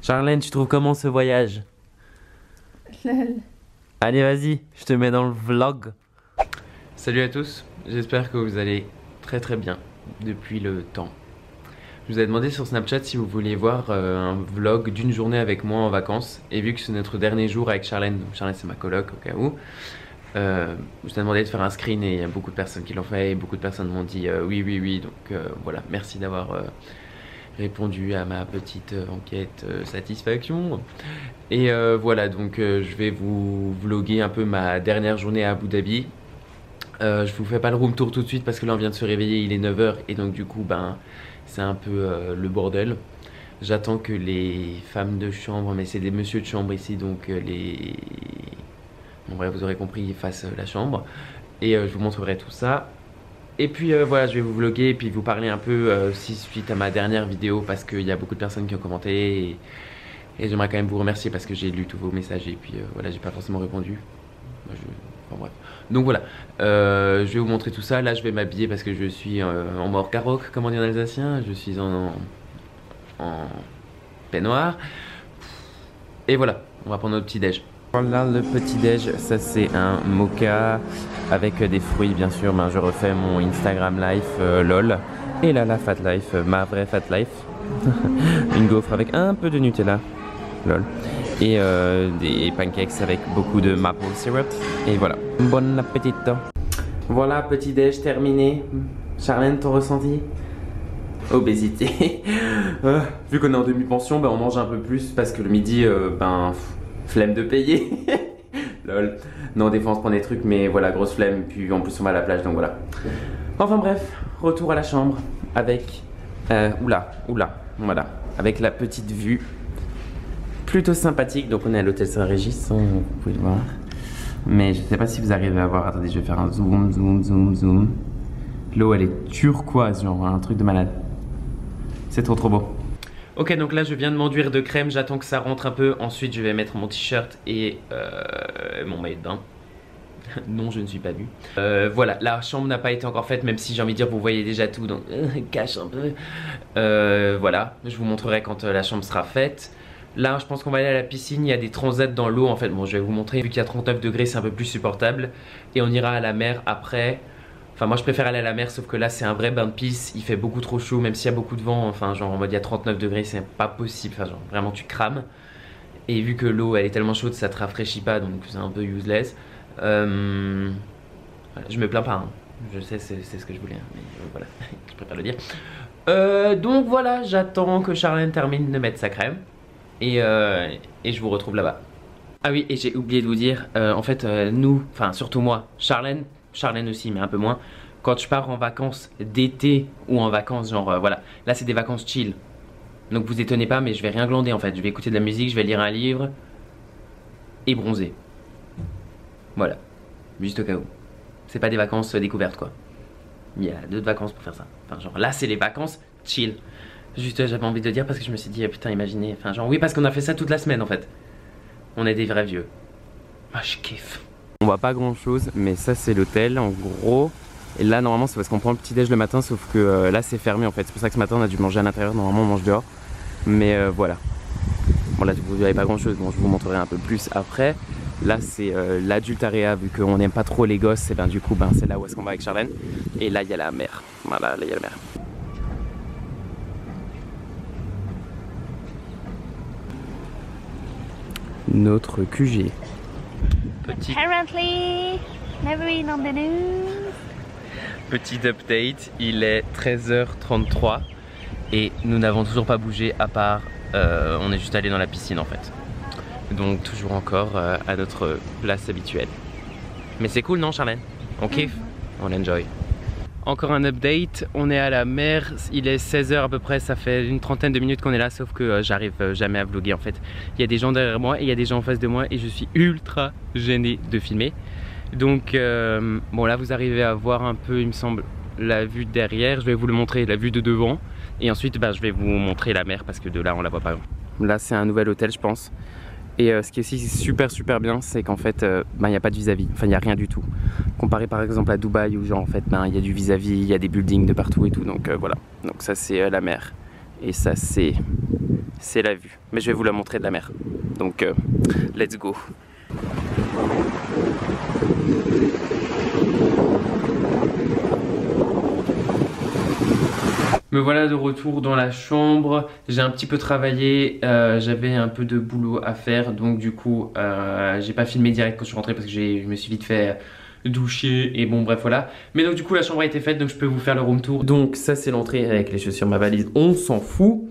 Charlène, tu trouves comment ce voyage? Allez, vas-y, je te mets dans le vlog. Salut à tous, j'espère que vous allez très très bien depuis le temps. Je vous ai demandé sur Snapchat si vous vouliez voir un vlog d'une journée avec moi en vacances. Et vu que c'est notre dernier jour avec Charlène, donc Charlène c'est ma coloc au cas où, je vous ai demandé de faire un screen et il y a beaucoup de personnes qui l'ont fait et beaucoup de personnes m'ont dit oui. Donc voilà, merci d'avoir répondu à ma petite enquête satisfaction. Et voilà, donc je vais vous vlogger un peu ma dernière journée à Abu Dhabi. Je vous fais pas le room tour tout de suite parce que là on vient de se réveiller, il est 9 h et donc du coup ben c'est un peu le bordel. J'attends que les femmes de chambre, mais c'est des messieurs de chambre ici, donc bon bref vous aurez compris, fassent la chambre. Et je vous montrerai tout ça. Et puis voilà, je vais vous vlogger et puis vous parler un peu aussi suite à ma dernière vidéo parce qu'il y a beaucoup de personnes qui ont commenté et j'aimerais quand même vous remercier parce que j'ai lu tous vos messages et puis voilà, j'ai pas forcément répondu. Enfin bref. Donc voilà, je vais vous montrer tout ça. Là je vais m'habiller parce que je suis en mort caroc, comme on dit en alsacien. Je suis en peignoir. Et voilà, on va prendre notre petit déj. Voilà le petit déj, ça c'est un mocha avec des fruits bien sûr. Ben, je refais mon Instagram life lol. Et là la fat life, ma vraie fat life. Une gaufre avec un peu de Nutella lol. Et des pancakes avec beaucoup de maple syrup. Et voilà, bon appétit. Voilà, petit déj terminé. Charlène, ton ressenti? Obésité. Vu qu'on est en demi-pension, ben, on mange un peu plus parce que le midi, ben, flemme de payer. Lol. Non, des fois on se prend des trucs, mais voilà, grosse flemme. Puis en plus on va à la plage, donc voilà. Enfin bref, retour à la chambre avec... oula, voilà. Avec la petite vue. Plutôt sympathique, donc on est à l'hôtel Saint-Régis, hein, vous pouvez le voir. Mais je sais pas si vous arrivez à voir, attendez, je vais faire un zoom. L'eau elle est turquoise, genre un truc de malade. C'est trop beau. Ok, donc là je viens de m'enduire de crème, j'attends que ça rentre un peu. Ensuite je vais mettre mon t-shirt et mon maillot de bain. Non, je ne suis pas nu. Voilà, la chambre n'a pas été encore faite, même si j'ai envie de dire vous voyez déjà tout, donc cache un peu. Voilà, je vous montrerai quand la chambre sera faite. Là je pense qu'on va aller à la piscine, il y a des transats dans l'eau en fait. Bon, je vais vous montrer, vu qu'il y a 39 degrés c'est un peu plus supportable. Et on ira à la mer après. Enfin moi je préfère aller à la mer, sauf que là c'est un vrai bain de pisse. Il fait beaucoup trop chaud, même s'il y a beaucoup de vent. Enfin genre en mode il y a 39 degrés, c'est pas possible. Enfin genre vraiment tu crames. Et vu que l'eau elle est tellement chaude, ça te rafraîchit pas, donc c'est un peu useless. Voilà, je me plains pas, hein. Je sais c'est ce que je voulais, hein, mais voilà, je préfère le dire. Donc voilà, j'attends que Charlène termine de mettre sa crème. Et je vous retrouve là-bas. Ah oui, et j'ai oublié de vous dire, en fait nous, enfin surtout moi, Charlène aussi mais un peu moins, quand je pars en vacances d'été ou en vacances genre voilà, là c'est des vacances chill. Donc vous étonnez pas, mais je vais rien glander en fait, je vais écouter de la musique, je vais lire un livre et bronzer. Voilà, juste au cas où. C'est pas des vacances découvertes quoi. Il y a d'autres vacances pour faire ça. Enfin genre là c'est les vacances chill. Juste j'avais envie de dire parce que je me suis dit putain imaginez, enfin genre oui parce qu'on a fait ça toute la semaine en fait. On est des vrais vieux. Moi je kiffe. On voit pas grand chose mais ça c'est l'hôtel en gros. Et là normalement c'est parce qu'on prend le petit déj le matin, sauf que là c'est fermé en fait. C'est pour ça que ce matin on a dû manger à l'intérieur, normalement on mange dehors. Mais voilà. Bon là vous n'avez pas grand chose, bon je vous montrerai un peu plus après. Là c'est l'adultarea, vu qu'on n'aime pas trop les gosses, et ben du coup ben, c'est là où est-ce qu'on va avec Charlène. Et là il y a la mer, voilà, là il y a la mer. Notre QG. Petit update, il est 13h33 et nous n'avons toujours pas bougé à part on est juste allé dans la piscine en fait. Donc toujours encore à notre place habituelle. Mais c'est cool non Charlène? On kiffe, on enjoy. Encore un update, on est à la mer, il est 16 h à peu près, ça fait une trentaine de minutes qu'on est là, sauf que j'arrive jamais à vlogger en fait. Il y a des gens derrière moi et il y a des gens en face de moi et je suis ultra gêné de filmer. Donc bon là vous arrivez à voir un peu il me semble la vue de derrière, je vais vous le montrer, la vue de devant. Et ensuite bah, je vais vous montrer la mer parce que de là on la voit pas. Là c'est un nouvel hôtel je pense. Et ce qui est aussi super bien, c'est qu'en fait, il n'y a pas de vis-à-vis, enfin il n'y a rien du tout. Comparé par exemple à Dubaï où genre en fait, il y a du vis-à-vis, il y a des buildings de partout et tout, donc voilà. Donc ça c'est la mer. Et ça c'est c'est la vue. Mais je vais vous la montrer de la mer. Donc, let's go. Me voilà de retour dans la chambre. J'ai un petit peu travaillé, j'avais un peu de boulot à faire, donc du coup j'ai pas filmé direct quand je suis rentré parce que je me suis vite fait doucher et bon bref voilà. Mais donc du coup la chambre a été faite, donc je peux vous faire le room tour. Donc ça c'est l'entrée avec les chaussures, ma valise, on s'en fout.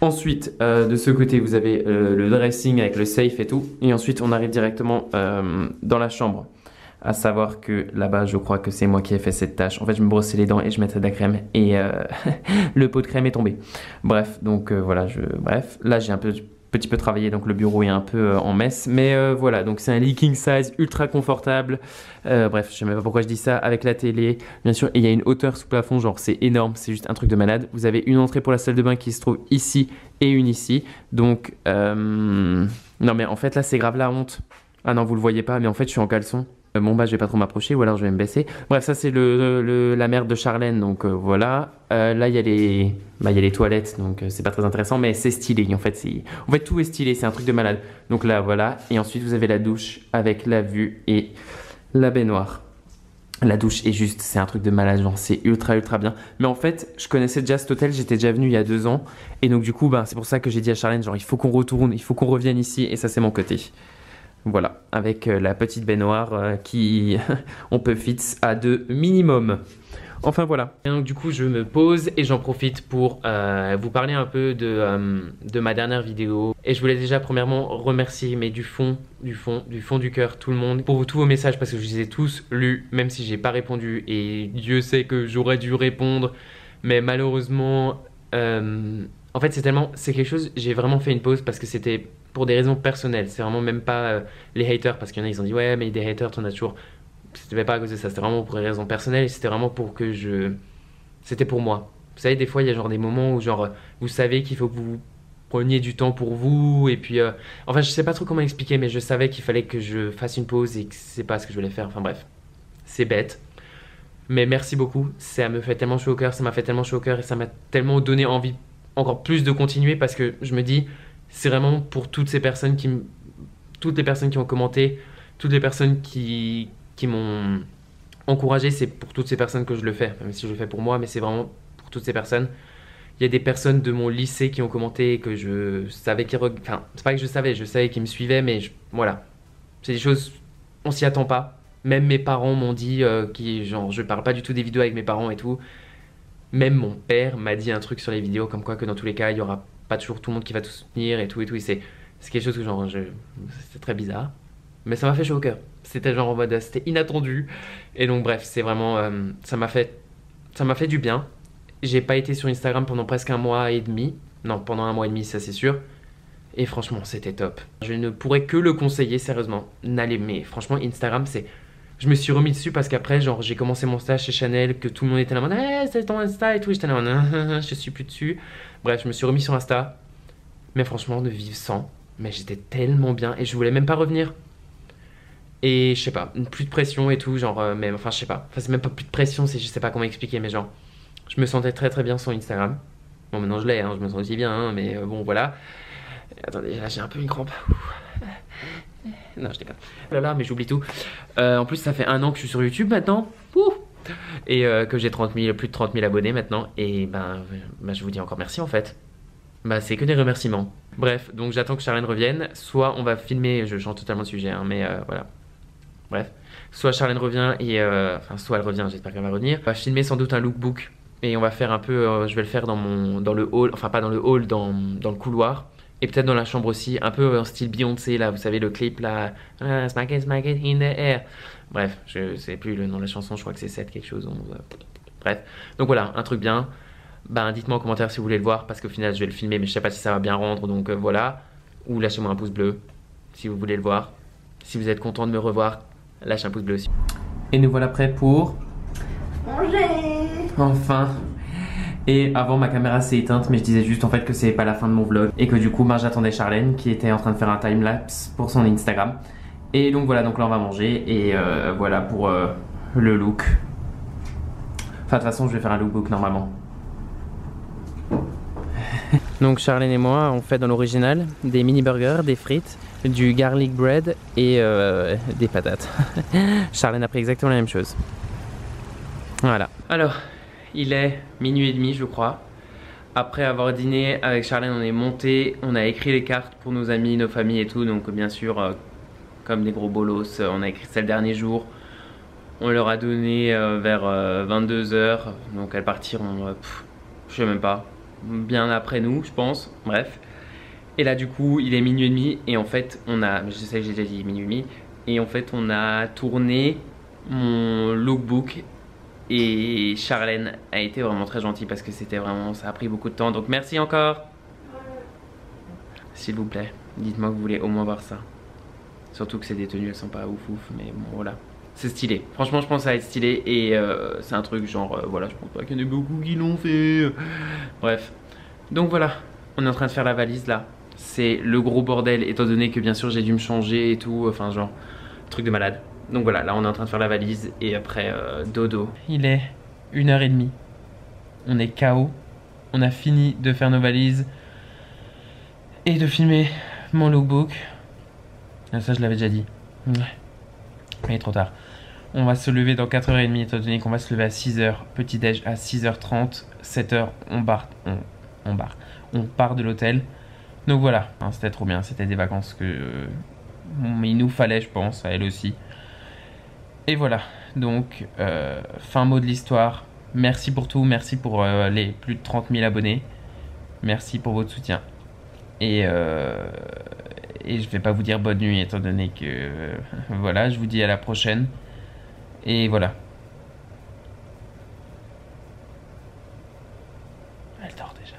Ensuite de ce côté vous avez le dressing avec le safe et tout. Et ensuite on arrive directement dans la chambre. À savoir que là-bas, je crois que c'est moi qui ai fait cette tâche. En fait, je me brossais les dents et je mettais de la crème et le pot de crème est tombé. Bref, donc voilà, bref. Là, j'ai un petit peu travaillé, donc le bureau est un peu en mess. Mais voilà, donc c'est un lit king size, ultra confortable. Bref, je sais même pas pourquoi je dis ça, avec la télé, bien sûr. Et il y a une hauteur sous plafond, genre c'est énorme, c'est juste un truc de malade. Vous avez une entrée pour la salle de bain qui se trouve ici et une ici. Donc, non mais en fait, là, c'est grave la honte. Ah non, vous le voyez pas, mais en fait, je suis en caleçon. Bon bah je vais pas trop m'approcher ou alors je vais me baisser. Bref, ça c'est la mère de Charlène, donc voilà. Là il y a les toilettes, donc c'est pas très intéressant, mais c'est stylé en fait. Tout est stylé, c'est un truc de malade. Donc là voilà, et ensuite vous avez la douche avec la vue et la baignoire. La douche est juste, c'est un truc de malade, genre c'est ultra bien. Mais en fait, je connaissais déjà cet hôtel, j'étais déjà venu il y a 2 ans. Et donc du coup, bah, c'est pour ça que j'ai dit à Charlène, genre il faut qu'on retourne, il faut qu'on revienne ici, et ça c'est mon côté. Voilà, avec la petite baignoire qui on peut fit à 2 minimum. Enfin voilà. Et donc du coup je me pose et j'en profite pour vous parler un peu de ma dernière vidéo. Et je voulais déjà premièrement remercier, mais du fond du cœur, tout le monde pour tous vos messages parce que je les ai tous lus, même si j'ai pas répondu. Et Dieu sait que j'aurais dû répondre, mais malheureusement, en fait c'est quelque chose, j'ai vraiment fait une pause parce que c'était pour des raisons personnelles. C'est vraiment même pas les haters, parce qu'il y en a ils ont dit ouais mais des haters t'en as toujours. C'était pas à cause de ça, c'était vraiment pour des raisons personnelles et c'était vraiment pour que c'était pour moi. Vous savez, des fois il y a genre des moments où genre vous savez qu'il faut que vous preniez du temps pour vous et puis enfin je sais pas trop comment expliquer, mais je savais qu'il fallait que je fasse une pause et que c'est pas ce que je voulais faire. Enfin bref, c'est bête. Mais merci beaucoup, ça me fait tellement chaud au cœur, ça m'a fait tellement chaud au cœur et ça m'a tellement donné envie encore plus de continuer parce que je me dis c'est vraiment pour toutes les personnes qui ont commenté, toutes les personnes qui m'ont encouragé, c'est pour toutes ces personnes que je le fais, même si je le fais pour moi, mais c'est vraiment pour toutes ces personnes. Il y a des personnes de mon lycée qui ont commenté que je savais enfin, c'est pas que je savais qu'ils me suivaient, mais voilà. C'est des choses, on s'y attend pas. Même mes parents m'ont dit, genre, je parle pas du tout des vidéos avec mes parents et tout. Même mon père m'a dit un truc sur les vidéos, comme quoi que dans tous les cas, il y aura pas toujours tout le monde qui va tout soutenir et tout et tout. Et c'est quelque chose que genre, c'était très bizarre. Mais ça m'a fait chaud au cœur. C'était genre en mode, c'était inattendu. Et donc bref, c'est vraiment, ça m'a fait du bien. J'ai pas été sur Instagram pendant presque 1 mois et demi. Non, pendant 1 mois et demi, ça c'est sûr. Et franchement, c'était top. Je ne pourrais que le conseiller, sérieusement. N'allez, mais franchement, Instagram, c'est... Je me suis remis dessus parce qu'après, genre, j'ai commencé mon stage chez Chanel, que tout le monde était là en mode, hey, c'est ton Insta et tout. J'étais là en mode, je suis plus dessus. Bref, je me suis remis sur Insta. Mais franchement, de vivre sans. Mais j'étais tellement bien et je voulais même pas revenir. Et je sais pas, plus de pression et tout, genre, mais enfin, je sais pas. Enfin, c'est même pas plus de pression, c'est je sais pas comment expliquer, mais genre, je me sentais très bien sur Instagram. Bon, maintenant je l'ai, hein, je me sens aussi bien, hein, mais bon, voilà. Attendez, là j'ai un peu une crampe. Non, je déconne. Oh là là, mais j'oublie tout. En plus, ça fait 1 an que je suis sur YouTube maintenant. Ouh. Et que j'ai plus de 30 000 abonnés maintenant. Et ben, je vous dis encore merci en fait. Bah, c'est que des remerciements. Bref, donc j'attends que Charlène revienne. Soit on va filmer, je change totalement de sujet, hein, mais voilà. Bref, soit Charlène revient et enfin soit elle revient, j'espère qu'elle va revenir. On va filmer sans doute un lookbook et on va faire un peu, je vais le faire dans le hall, enfin pas dans le hall, dans le couloir et peut-être dans la chambre aussi, un peu en style Beyoncé là, vous savez le clip là, smack it in the air. Bref, je sais plus le nom de la chanson, je crois que c'est 7 quelque chose. Bref, donc voilà, un truc bien. Ben dites-moi en commentaire si vous voulez le voir parce qu'au final je vais le filmer mais je sais pas si ça va bien rendre, donc voilà. Ou lâchez-moi un pouce bleu si vous voulez le voir. Si vous êtes content de me revoir, lâchez un pouce bleu aussi. Et nous voilà prêts pour manger. Enfin. Et avant ma caméra s'est éteinte, mais je disais juste en fait que c'est pas la fin de mon vlog et que du coup j'attendais Charlène qui était en train de faire un timelapse pour son Instagram. Et donc voilà, donc là on va manger et voilà pour le look. Enfin de toute façon je vais faire un lookbook normalement. Donc Charlène et moi, on fait dans l'original des mini burgers, des frites, du garlic bread et des patates. Charlène a pris exactement la même chose. Voilà. Alors, il est minuit et demi je crois. Après avoir dîné avec Charlène, on est monté, on a écrit les cartes pour nos amis, nos familles et tout. Donc bien sûr, comme des gros bolos, on a écrit ça le dernier jour. On leur a donné vers 22 h. Donc elles partiront, je sais même pas, bien après nous je pense, bref. Et là du coup il est minuit et demi et en fait on a, je sais que j'ai déjà dit minuit et demi, et en fait on a tourné mon lookbook. Et Charlène a été vraiment très gentille parce que c'était vraiment, ça a pris beaucoup de temps. Donc merci encore. S'il vous plaît, dites-moi que vous voulez au moins voir ça. Surtout que c'est des tenues, elles sont pas ouf ouf, mais bon voilà. C'est stylé. Franchement, je pense que ça va être stylé et c'est un truc genre, voilà, je pense pas qu'il y en ait beaucoup qui l'ont fait. Bref. Donc voilà, on est en train de faire la valise là. C'est le gros bordel étant donné que bien sûr j'ai dû me changer et tout, enfin genre, truc de malade. Donc voilà, là on est en train de faire la valise et après dodo. Il est 1h30. On est KO. On a fini de faire nos valises et de filmer mon lookbook. Ah, ça je l'avais déjà dit. Ouais. Il est trop tard. On va se lever dans 4h30 étant donné qu'on va se lever à 6h. Petit déj à 6h30. 7h on part de l'hôtel. Donc voilà, hein, c'était trop bien. C'était des vacances que il nous fallait je pense, à elle aussi. Et voilà, donc fin mot de l'histoire. Merci pour tout, merci pour les plus de 30 000 abonnés. Merci pour votre soutien. Et je vais pas vous dire bonne nuit étant donné que voilà, je vous dis à la prochaine. Et voilà. Elle dort déjà.